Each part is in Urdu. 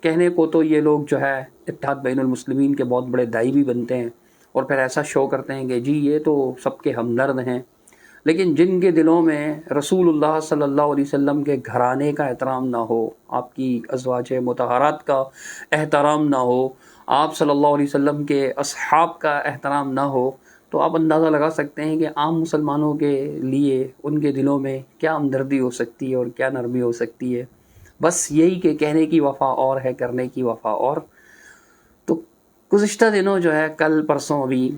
کہنے کو تو یہ لوگ جو ہے اتحاد بین المسلمین کے بہت بڑے داعی بھی بنتے ہیں اور پھر ایسا شو کرتے ہیں کہ جی یہ تو سب کے ہمدرد ہیں، لیکن جن کے دلوں میں رسول اللہ صلی اللہ علیہ وسلم کے گھرانے کا احترام نہ ہو، آپ کی ازواج مطہرات کا احترام نہ ہو، آپ صلی اللہ علیہ وسلم کے اصحاب کا احترام نہ ہو، تو آپ اندازہ لگا سکتے ہیں کہ عام مسلمانوں کے لیے ان کے دلوں میں کیا ہمدردی ہو سکتی ہے اور کیا نرمی ہو سکتی ہے۔ بس یہی کہ کہنے کی وفا اور ہے، کرنے کی وفا اور۔ تو گزشتہ دنوں جو ہے، کل پرسوں ابھی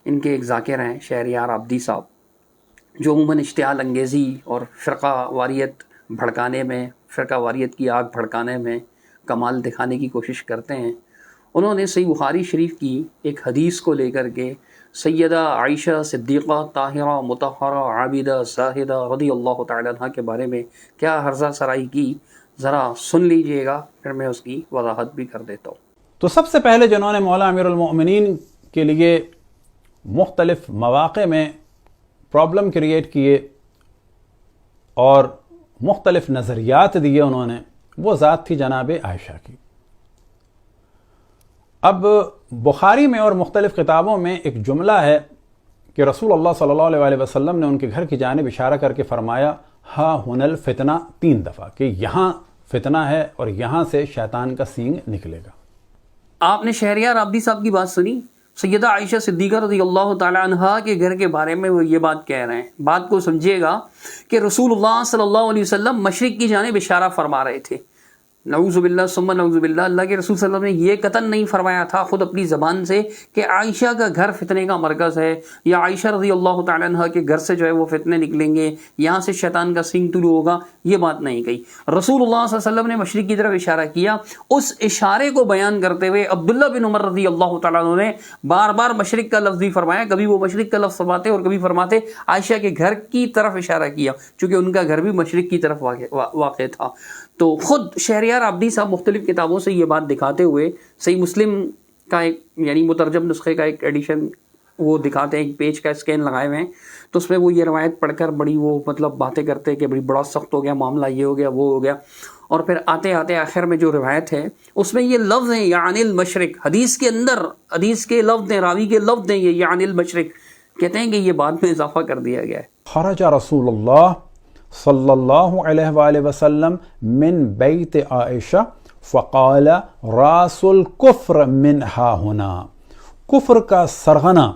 ان کے ایک ذاکر ہیں شہریار عابدی صاحب، جو عموماً اشتعال انگیزی اور فرقہ واریت بھڑکانے میں، فرقہ واریت کی آگ بھڑکانے میں کمال دکھانے کی کوشش کرتے ہیں۔ انہوں نے صحیح بخاری شریف کی ایک حدیث کو لے کر کے سیدہ عائشہ صدیقہ طاہرہ مطہرہ عابدہ زاہدہ رضی اللہ تعالی عنہ کے بارے میں کیا ہرزہ سرائی کی، ذرا سن لیجئے گا، پھر میں اس کی وضاحت بھی کر دیتا ہوں۔ تو سب سے پہلے جنہوں نے مولا امیر المؤمنین کے لیے مختلف مواقع میں پرابلم کریٹ کیے اور مختلف نظریات دیے انہوں نے، وہ ذات تھی جناب عائشہ کی۔ اب بخاری میں اور مختلف کتابوں میں ایک جملہ ہے کہ رسول اللہ صلی اللہ علیہ وسلم نے ان کے گھر کی جانب اشارہ کر کے فرمایا ہا ہن الفتنہ، 3 دفعہ، کہ یہاں فتنہ ہے اور یہاں سے شیطان کا سینگ نکلے گا۔ آپ نے شہریار عابدی صاحب کی بات سنی، سیدہ عائشہ صدیقہ رضی اللہ تعالی عنہا کے گھر کے بارے میں وہ یہ بات کہہ رہے ہیں۔ بات کو سمجھیے گا کہ رسول اللہ صلی اللہ علیہ وسلم مشرق کی جانب اشارہ فرما رہے تھے۔ نعوذ باللہ ثم نعوذ باللہ، اللہ کے رسول صلی اللہ علیہ وسلم نے یہ قطعاً نہیں فرمایا تھا خود اپنی زبان سے کہ عائشہ کا گھر فتنے کا مرکز ہے، یا عائشہ رضی اللہ تعالی عنہ کے گھر سے جو ہے وہ فتنے نکلیں گے، یہاں سے شیطان کا سینگ طلوع ہوگا، یہ بات نہیں کہی۔ رسول اللہ صلی اللہ علیہ وسلم نے مشرق کی طرف اشارہ کیا۔ اس اشارے کو بیان کرتے ہوئے عبداللہ بن عمر رضی اللہ تعالیٰ عنہ نے بار بار مشرق کا لفظ بھی فرمایا، کبھی وہ مشرق کا لفظ فرماتے اور کبھی فرماتے عائشہ کے گھر کی طرف اشارہ کیا، چونکہ ان کا گھر بھی مشرق کی طرف واقع تھا۔ تو خود شہریار عابدی صاحب مختلف کتابوں سے یہ بات دکھاتے ہوئے، صحیح مسلم کا ایک یعنی مترجم نسخے کا ایک ایڈیشن وہ دکھاتے ہیں، ایک پیج کا اسکین لگائے ہوئے ہیں، تو اس میں وہ یہ روایت پڑھ کر بڑی وہ مطلب باتیں کرتے ہیں کہ بڑا سخت ہو گیا معاملہ، یہ ہو گیا وہ ہو گیا، اور پھر آتے آتے آخر میں جو روایت ہے اس میں یہ لفظ ہیں یعنی المشرق، حدیث کے اندر حدیث کے لفظ ہیں، راوی کے لفظ ہیں یہ یعنی المشرق، کہتے ہیں کہ یہ بعد میں اضافہ کر دیا گیا ہے۔ خرج رسول اللہ صلی اللہ علیہ وآلہ وسلم من بیت عائشہ فقال راس الکفر من ہا ہنا، کفر کا سرغنہ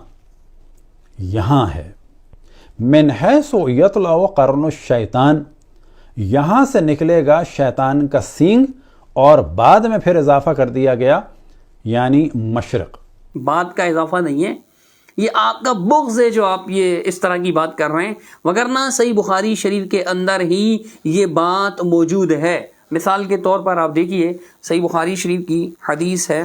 یہاں ہے، من حیث یطلع قرن الشیطان، یہاں سے نکلے گا شیطان کا سینگ، اور بعد میں پھر اضافہ کر دیا گیا یعنی مشرق۔ بات کا اضافہ نہیں ہے، یہ آپ کا بغض ہے جو آپ یہ اس طرح کی بات کر رہے ہیں، وگرنہ صحیح بخاری شریف کے اندر ہی یہ بات موجود ہے۔ مثال کے طور پر آپ دیکھیے، صحیح بخاری شریف کی حدیث ہے،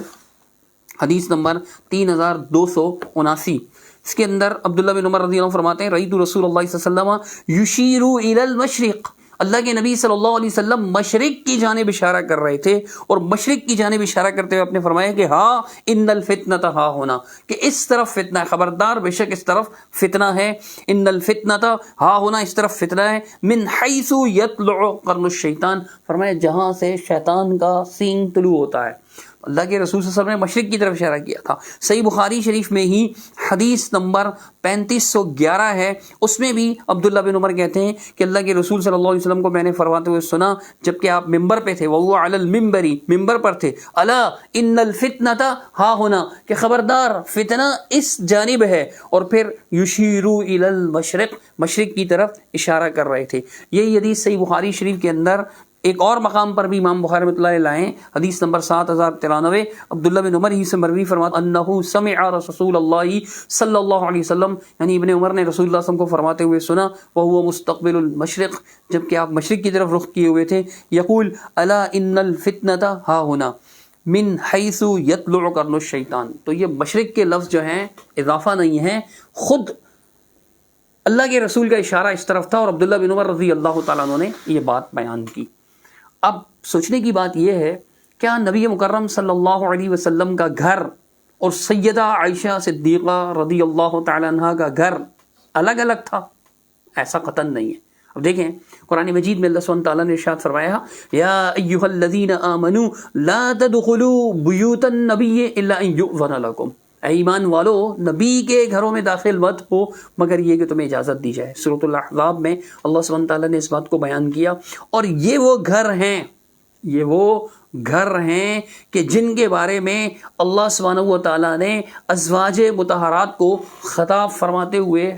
حدیث نمبر 3279، اس کے اندر عبداللہ بن عمر رضی اللہ عنہ فرماتے ہیں رأیت رسول اللہ صلی اللہ علیہ وسلم یشیر الی المشرق، اللہ کے نبی صلی اللہ علیہ وسلم مشرق کی جانب اشارہ کر رہے تھے، اور مشرق کی جانب اشارہ کرتے ہوئے آپ نے فرمایا کہ ہاں ان الفتنۃ ہا ہونا، کہ اس طرف فتنہ ہے، خبردار بے شک اس طرف فتنہ ہے، ان الفتنۃ ہا ہونا، اس طرف فتنہ ہے، من حیث یطلع قرن الشیطان، فرمایا جہاں سے شیطان کا سینگ طلوع ہوتا ہے۔ اللہ کے رسول صلی اللہ علیہ وسلم نے مشرق کی طرف اشارہ کیا تھا۔ صحیح بخاری شریف میں ہی حدیث نمبر 3511 ہے، اس میں بھی عبداللہ بن عمر کہتے ہیں کہ اللہ کے رسول صلی اللہ علیہ وسلم کو میں نے فرماتے ہوئے سنا جبکہ آپ ممبر پہ تھے، وَهُوَ عَلَى الْمِنْبَرِ، ممبر پر تھے، أَلَا إِنَّ الْفِتْنَةَ ہا ہونا، کہ خبردار فتنہ اس جانب ہے، اور پھر یشیرو الی المشرق، مشرق کی طرف اشارہ کر رہے تھے۔ یہی حدیث صحیح بخاری شریف کے اندر ایک اور مقام پر بھی امام بخاری رحمۃ اللہ علیہ لائیں، حدیث نمبر 7093، عبداللہ بن عمر ہی سے مروی فرماتا انہ سمع رسول اللہ صلی اللہ علیہ وسلم، یعنی ابن عمر نے رسول اللہ صلی اللہ علیہ وسلم کو فرماتے ہوئے سنا، وہو مستقبل المشرق، جبکہ آپ مشرق کی طرف رخ کیے ہوئے تھے، یقول الا ان الفتنۃ ہا ہونا من حیث یطلع قرن الشیطان۔ تو یہ مشرق کے لفظ جو ہیں اضافہ نہیں ہے، خود اللہ کے رسول کا اشارہ اس طرف تھا، اور عبداللہ بن عمر رضی اللہ تعالیٰ عنہ نے یہ بات بیان کی۔ اب سوچنے کی بات یہ ہے، کیا نبی مکرم صلی اللہ علیہ وسلم کا گھر اور سیدہ عائشہ صدیقہ رضی اللہ تعالی عنہ کا گھر الگ الگ تھا؟ ایسا قطعاً نہیں ہے۔ اب دیکھیں قرآن مجید میں اللہ سبحانہ تعالیٰ نے ارشاد فرمایا یا ایھا الذین آمنوا لا تدخلوا بیوت النبی الا ان یؤذن لکم، اے ایمان والو نبی کے گھروں میں داخل مت ہو مگر یہ کہ تمہیں اجازت دی جائے۔ سورۃ الاحزاب میں اللہ سبحانہ تعالیٰ نے اس بات کو بیان کیا، اور یہ وہ گھر ہیں، یہ وہ گھر ہیں کہ جن کے بارے میں اللہ سبحانہ و تعالیٰ نے ازواج مطہرات کو خطاب فرماتے ہوئے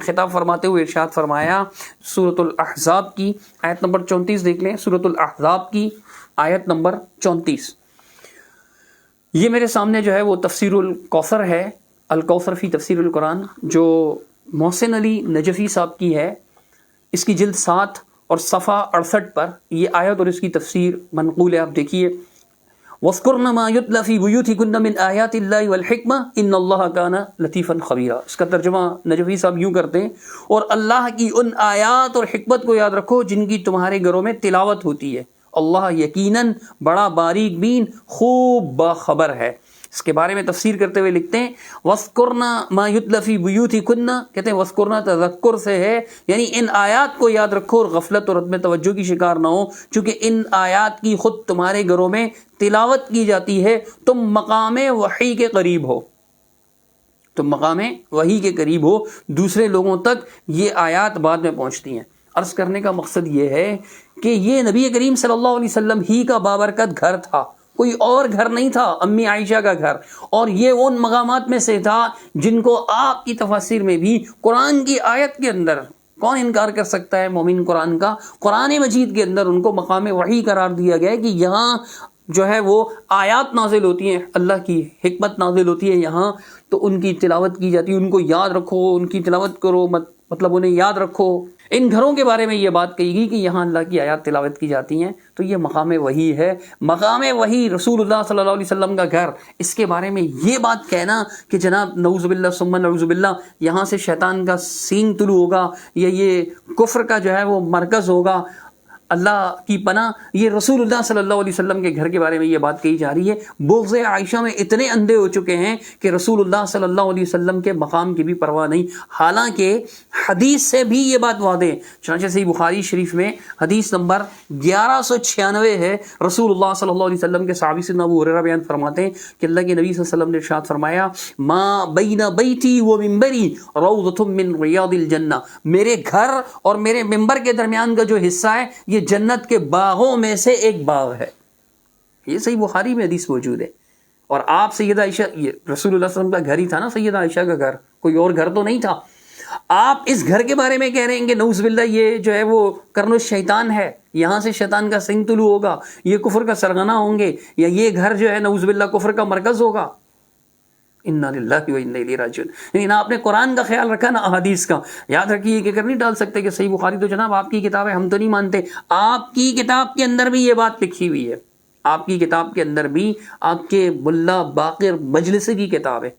ارشاد فرمایا۔ سورۃ الاحزاب کی آیت نمبر 34 دیکھ لیں، سورۃ الاحزاب کی آیت نمبر 34۔ یہ میرے سامنے جو ہے وہ تفسیر الکوثر ہے، الکوثر فی تفسیر القرآن، جو محسن علی نجفی صاحب کی ہے۔ اس کی جلد 7 اور صفحہ 68 پر یہ آیت اور اس کی تفسیر منقول ہے، آپ دیکھیے۔ وَاذْكُرْنَ مَا يُتْلَى فِي بُيُوتِكُنَّ مِنْ آيَاتِ اللَّهِ وَالْحِكْمَةِ إِنَّ اللَّهَ كَانَ لَطِيفًا خَبِيرًا۔ اس کا ترجمہ نجفی صاحب یوں کرتے ہیں، اور اللہ کی ان آیات اور حکمت کو یاد رکھو جن کی تمہارے گھروں میں تلاوت ہوتی ہے، اللہ یقیناً بڑا باریک بین خوب باخبر ہے۔ اس کے بارے میں تفسیر کرتے ہوئے لکھتے ہیں وَاذْكُرْنَ مَا يُتْلَى فِي بُيُوتِكُنَّ، کہتے ہیں وَاذْكُرْنَ تذکر سے ہے، یعنی ان آیات کو یاد رکھو اور غفلت اور عدم توجہ کی شکار نہ ہو، چونکہ ان آیات کی خود تمہارے گھروں میں تلاوت کی جاتی ہے، تم مقام وحی کے قریب ہو، تم مقام وحی کے قریب ہو، دوسرے لوگوں تک یہ آیات بعد میں پہنچتی ہیں۔ عرض کرنے کا مقصد یہ ہے کہ یہ نبی کریم صلی اللہ علیہ وسلم ہی کا بابرکت گھر تھا، کوئی اور گھر نہیں تھا، امی عائشہ کا گھر، اور یہ ان مقامات میں سے تھا جن کو آپ کی تفاسیر میں بھی قرآن کی آیت کے اندر، کون انکار کر سکتا ہے مومن قرآن کا، قرآن مجید کے اندر ان کو مقام وحی قرار دیا گیا ہے کہ یہاں جو ہے وہ آیات نازل ہوتی ہیں، اللہ کی حکمت نازل ہوتی ہے یہاں، تو ان کی تلاوت کی جاتی ہے، ان کو یاد رکھو، ان کی تلاوت کرو، مطلب انہیں یاد رکھو۔ ان گھروں کے بارے میں یہ بات کہی گئی کہ یہاں اللہ کی آیات تلاوت کی جاتی ہیں، تو یہ مقام وحی ہے، مقام وحی رسول اللہ صلی اللہ علیہ وسلم کا گھر۔ اس کے بارے میں یہ بات کہنا کہ جناب نعوذ باللہ ثم نعوذ باللہ یہاں سے شیطان کا سینگ طلوع ہوگا یا یہ کفر کا جو ہے وہ مرکز ہوگا، اللہ کی پناہ، یہ رسول اللہ صلی اللہ علیہ وسلم کے گھر کے بارے میں یہ بات کہی جا رہی ہے۔ بغض عائشہ میں اتنے اندھے ہو چکے ہیں کہ رسول اللہ صلی اللہ علیہ وسلم کے مقام کی بھی پرواہ نہیں، حالانکہ حدیث سے بھی یہ بات واضح ہے۔ چنانچہ صحیح بخاری شریف میں حدیث نمبر 1196 ہے، رسول اللہ صلی اللہ علیہ وسلم کے صحابی سیدنا ابو ہریرہ بیان فرماتے ہیں کہ اللہ کے نبی صلی اللہ علیہ وسلم نے ارشاد فرمایا ما بین بیتی و منبری روضۃ من ریاض الجنہ، میرے گھر اور میرے ممبر کے درمیان کا جو حصہ ہے یہ جنت کے باغوں میں سے ایک باغ ہے۔ یہ صحیح بخاری میں حدیث موجود ہے۔ اور آپ سیدہ عائشہ، یہ رسول اللہ صلی اللہ علیہ وسلم کا گھر ہی تھا نا، سیدہ عائشہ کا گھر، کوئی اور گھر تو نہیں تھا۔ آپ اس گھر کے بارے میں کہہ رہے ہیں کہ نعوذ باللہ یہ جو ہے وہ کرن الشیطان ہے، یہاں سے شیطان کا سنگ طلوع ہوگا، یہ کفر کا سرغنہ ہوں گے، یا یہ گھر جو ہے نعوذ باللہ کفر کا مرکز ہوگا۔ انا للہ و انا الیہ راجعون۔ یعنی نہ آپ نے قرآن کا خیال رکھا نہ احادیث کا۔ یاد رکھیے کہ کر نہیں ڈال سکتے کہ صحیح بخاری تو جناب آپ کی کتاب ہے، ہم تو نہیں مانتے۔ آپ کی کتاب کے اندر بھی یہ بات لکھی ہوئی ہے، آپ کی کتاب کے اندر بھی، آپ کے ملا باقر مجلسی کی کتاب ہے،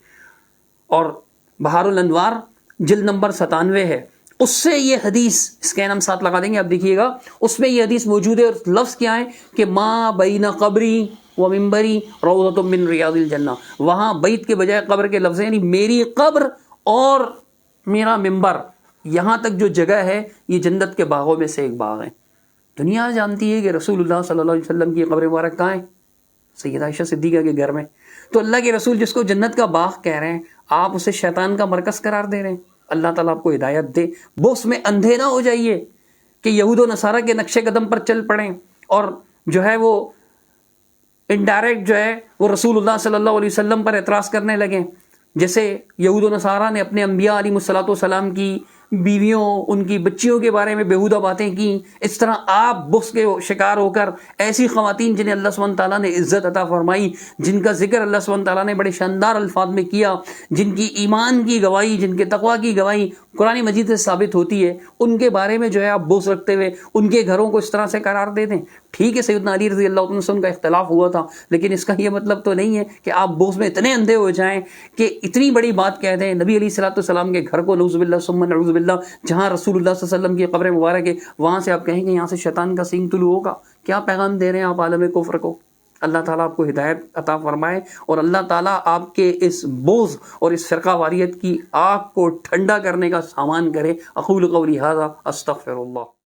اور بہار الانوار جلد نمبر 97 ہے، اس سے یہ حدیث، اس کے ہم ساتھ لگا دیں گے، آپ دیکھیے گا اس میں یہ حدیث موجود ہے، اور لفظ کیا ہے کہ ما بین قبری و منبری روضۃ من ریاض الجنہ۔ وہاں بیت کے بجائے قبر کے لفظ ہیں، یعنی میری قبر اور میرا منبر، یہاں تک جو جگہ ہے یہ جنت کے باغوں میں سے ایک باغ ہے۔ دنیا جانتی ہے کہ رسول اللہ صلی اللہ علیہ وسلم کی قبر مبارک کہاں ہے؟ سیدہ عائشہ صدیقہ کے گھر میں۔ تو اللہ کے رسول جس کو جنت کا باغ کہہ رہے ہیں، آپ اسے شیطان کا مرکز قرار دے رہے ہیں۔ اللہ تعالیٰ آپ کو ہدایت دے، بغض میں اندھے نہ ہو جائیے کہ یہود و نصارہ کے نقش قدم پر چل پڑیں اور جو ہے وہ انڈائریکٹ جو ہے وہ رسول اللہ صلی اللہ علیہ وسلم پر اعتراض کرنے لگیں، جیسے یہود و نصارہ نے اپنے انبیاء علیہ الصلوۃ والسلام کی بیویوں، ان کی بچیوں کے بارے میں بےہودہ باتیں کی۔ اس طرح آپ بغض کے شکار ہو کر ایسی خواتین جنہیں اللہ سبحانہ تعالیٰ نے عزت عطا فرمائی، جن کا ذکر اللہ سبحانہ تعالیٰ نے بڑے شاندار الفاظ میں کیا، جن کی ایمان کی گواہی، جن کے تقویٰ کی گواہی قرآن مجید سے ثابت ہوتی ہے، ان کے بارے میں جو ہے آپ بغض رکھتے ہوئے ان کے گھروں کو اس طرح سے قرار دے دیں۔ ٹھیک ہے سیدنا علی رضی اللہ عنہ سے ان کا اختلاف ہوا تھا، لیکن اس کا یہ مطلب تو نہیں ہے کہ آپ بغض میں اتنے اندھے ہو جائیں کہ اتنی بڑی بات کہہ دیں۔ نبی علیہ الصلوۃ والسلام کے گھر کو نعوذ باللہ ثم نعوذ باللہ، جہاں رسول اللہ صلی اللہ علیہ وسلم کی قبر مبارک ہے، وہاں سے آپ کہیں گے یہاں سے شیطان کا سینگ طلوع ہوگا۔ کیا پیغام دے رہے ہیں آپ عالم کفر کو؟ اللہ تعالیٰ آپ کو ہدایت عطا فرمائے، اور اللہ تعالیٰ آپ کے اس بغض اور اس فرقہ واریت کی آگ کو ٹھنڈا کرنے کا سامان کرے۔ اقول قولی ھذا استغفر اللہ۔